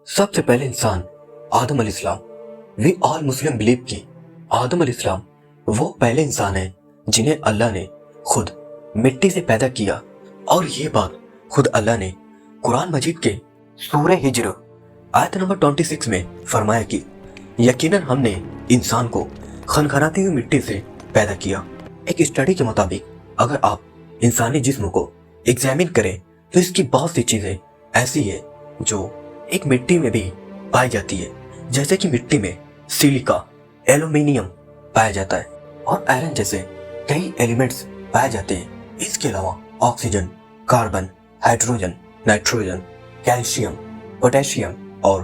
سب سے پہلے انسان آدم علیہ السلام. وی آل مسلم بلیو کہ آدم علیہ السلام وہ پہلے انسان ہیں جنہیں اللہ نے خود مٹی سے پیدا کیا، اور یہ بات خود اللہ نے قرآن مجید کے سورہ ہجر آیت نمبر 26 میں فرمایا کہ یقیناً ہم نے انسان کو خنخناتی ہوئی مٹی سے پیدا کیا. ایک اسٹڈی کے مطابق اگر آپ انسانی جسم کو ایگزامن کریں تو اس کی بہت سی چیزیں ایسی ہیں جو ایک مٹی میں بھی پائی جاتی ہے، جیسے کہ مٹی میں سیلیکا، ایلومینیم پایا جاتا ہے اور آئرن جیسے کئی ایلیمنٹس پائے جاتے ہیں. اس کے علاوہ oxygen, carbon, hydrogen, nitrogen, calcium, potassium اور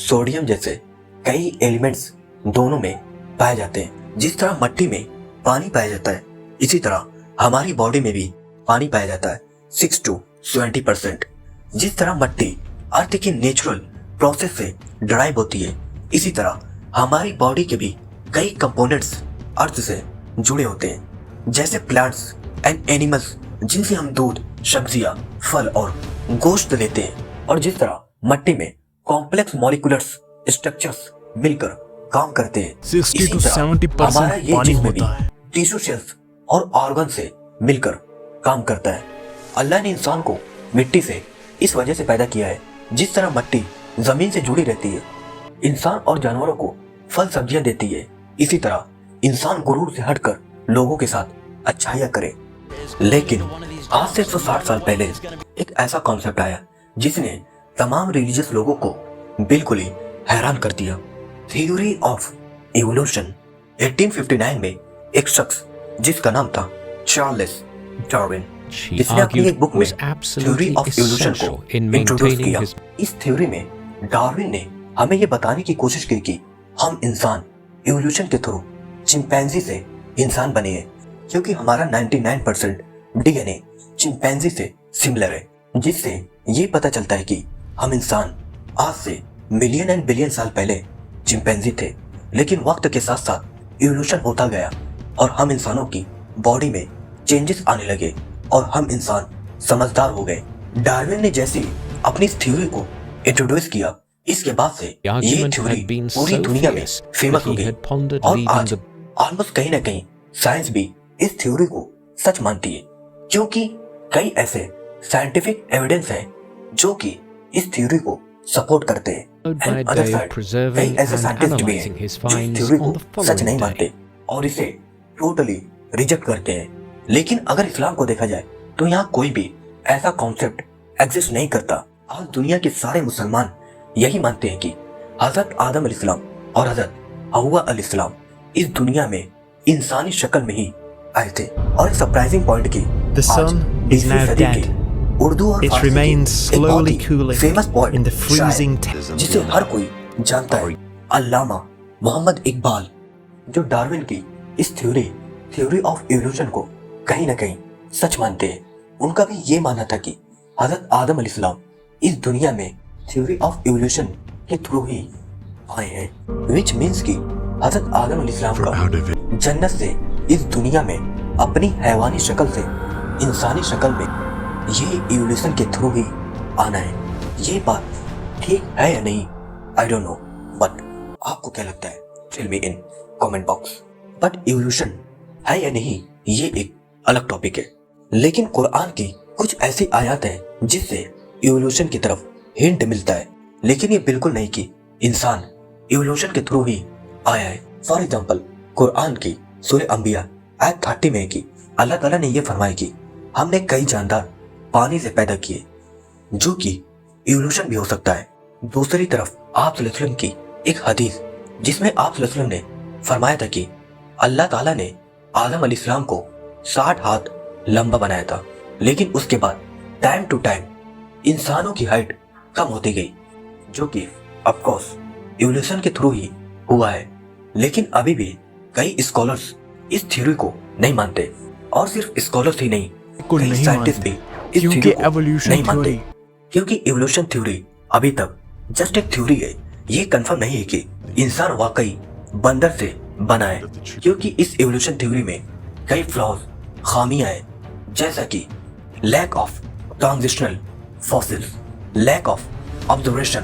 سوڈیم جیسے کئی ایلیمنٹس دونوں میں پائے جاتے ہیں. جس طرح مٹی میں پانی پایا جاتا ہے، اسی طرح ہماری باڈی میں بھی پانی پایا جاتا ہے 6 to 70%. جس طرح مٹی ارتھ کی نیچرل پروسیس سے ڈرائیو ہوتی ہے، اسی طرح ہماری باڈی کے بھی کئی کمپوننٹس ارتھ سے جڑے ہوتے ہیں، جیسے پلانٹس اینڈ اینیملز جن سے ہم دودھ، سبزیاں، پھل اور گوشت لیتے ہیں. اور جس طرح مٹی میں کمپلیکس مالیکولرز اسٹرکچرز مل کر کام کرتے ہیں، 60 to 70% ہمارا یہ پانی جسم بھی ہوتا ہے. ٹیشو سیلز اور آرگن سے مل کر کام کرتا ہے. اللہ نے انسان کو مٹی سے اس وجہ سے پیدا کیا ہے، جس طرح مٹی زمین سے جڑی رہتی ہے، انسان اور جانوروں کو پھل سبزیاں دیتی ہے، اسی طرح انسان غرور سے ہٹ کر لوگوں کے ساتھ اچھائیاں کرے. لیکن آج سے 160 سال پہلے ایک ایسا کانسیپٹ آیا جس نے تمام ریلیجیس لوگوں کو بالکل ہی حیران کر دیا. Theory of evolution. 1859 میں ایک شخص جس کا نام تھا چارلس ڈارون، جس نے اپنی ایک بک میں تھیوری آف ایوولوشن کو انٹروڈیوس کیا. اس تھیوری میں ڈارون نے ہمیں یہ بتانے کی کوشش کی کہ ہم انسان ایوولوشن کے تھرو چمپینزی سے انسان بنے ہیں، کیونکہ ہمارا 99% ڈی این اے چمپینزی سے سملر ہے، جس سے یہ پتہ چلتا ہے کہ ہم انسان آج سے ملین اینڈ بلین سال پہلے چمپینزی تھے. لیکن وقت کے ساتھ ساتھ ایوولوشن ہوتا گیا اور ہم انسانوں کی باڈی میں چینجز آنے لگے اور ہم انسان سمجھدار ہو گئے. ڈارون نے جیسے اپنی اس تھیوری کو انٹروڈیوس کیا، اس کے بعد سے یہ تھیوری پوری دنیا میں فیمس ہو گئی اور آج آلموسٹ کہیں نہ کہیں سائنس بھی اس تھیوری کو سچ مانتی ہے، کیونکہ کئی ایسے سائنٹیفک ایویڈنس ہیں جو کہ اس تھیوری کو سپورٹ کرتے ہیں. And other side, کئی ایسے سائنٹسٹ بھی ہیں جو اس تھیوری کو سچ نہیں مانتے اور اسے ٹوٹلی ریجیکٹ کرتے ہیں. لیکن اگر اسلام کو دیکھا جائے تو یہاں کوئی بھی ایسا کانسیپٹ ایگزسٹ نہیں کرتا. آج دنیا کے سارے مسلمان یہی مانتے ہیں کہ حضرت آدم علیہ السلام اور حضرت حوا علیہ السلام اس دنیا میں انسانی شکل میں ہی آئے تھے. اور ایک سرپرائزنگ پوائنٹ کی The sun is now dead. Urdu اور It فارسی remains کی ایک بہت slowly he cooling famous in point the freezing temps. جسے ہر کوئی جانتا ہے، علامہ محمد اقبال، جو ڈارون کی اس تھیوری آف ایوولوشن کو کہیں نہ کہیں سچ مانتے ہیں. ان کا بھی یہ ماننا تھا کہ حضرت آدم علیہ السلام اس دنیا میں تھیوری آف ایوولوشن کے تھرو ہی آئے ہیں، which means کہ حضرت آدم علیہ السلام کا جنت سے اس دنیا میں اپنی حیوانی شکل سے انسانی شکل میں یہ ایوولوشن کے تھرو ہی آنا ہے. یہ بات ٹھیک ہے یا نہیں، I don't know, بٹ آپ کو کیا لگتا ہے؟ Tell me in comment box. But evolution ہے یا نہیں یہ ایک الگ ٹاپک ہے. لیکن قرآن کی کچھ ایسی آیات ہیں جس سے ایوولوشن کی طرف ہنٹ ملتا ہے، لیکن یہ بالکل نہیں کہ انسان ایوولوشن کے تھرو ہی آیا ہے. فار ایگزامپل قرآن کی سورہ انبیاء آیت 30 میں کہ اللہ تعالیٰ نے یہ فرمایا کہ ہم نے کئی جاندار پانی سے پیدا کیے، جو کہ ایوولوشن بھی ہو سکتا ہے. دوسری طرف آپ صلی اللہ علیہ وسلم کی ایک حدیث جس میں آپ صلی اللہ علیہ وسلم نے فرمایا تھا کہ اللہ تعالیٰ نے آدم علیہ السلام کو 60 ہاتھ لمبا بنایا تھا، لیکن اس کے بعد ٹائم ٹو ٹائم انسانوں کی ہائٹ کم ہوتی گئی، جو کہ آف کورس ایوولوشن کے تھرو ہی ہوا ہے. لیکن ابھی بھی کئی اسکالرز اس تھیوری کو نہیں مانتے، اور صرف اسکالرز ہی نہیں، کئی سائنٹسٹ بھی اس تھیوری کو نہیں مانتے، کیونکہ ایوولوشن تھیوری ابھی تک جسٹ ایک تھیوری ہے. یہ کنفرم نہیں ہے کہ انسان واقعی بندر سے بنا ہے، کیونکہ اس ایوولوشن تھیوری میں کئی فلاز، خامیاں ہیں، جیسا کہ lack of transitional fossils, lack of observation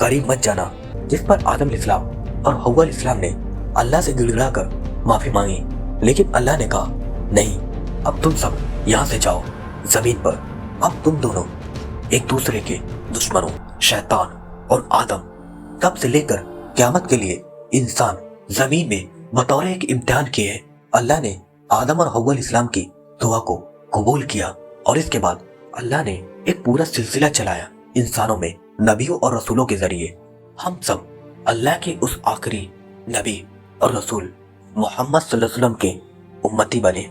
قریب مت جانا، جس پر آدم علیہ السلام اور حوا علیہ السلام نے اللہ سے گڑ گڑا کر معافی مانگی، لیکن اللہ نے کہا نہیں، اب تم سب یہاں سے جاؤ زمین پر، اب تم دونوں ایک دوسرے کے دشمن ہو۔ شیطان اور آدم تب سے لے کر قیامت کے لیے انسان زمین میں بطور ایک امتحان کیے ہیں۔ اللہ نے آدم اور حوا علیہ السلام کی دعا کو قبول کیا، اور اس کے بعد اللہ نے ایک پورا سلسلہ چلایا انسانوں میں نبیوں اور رسولوں کے ذریعے۔ ہم سب اللہ کے اس آخری نبی اور رسول محمد صلی اللہ علیہ وسلم کے امتی بنے۔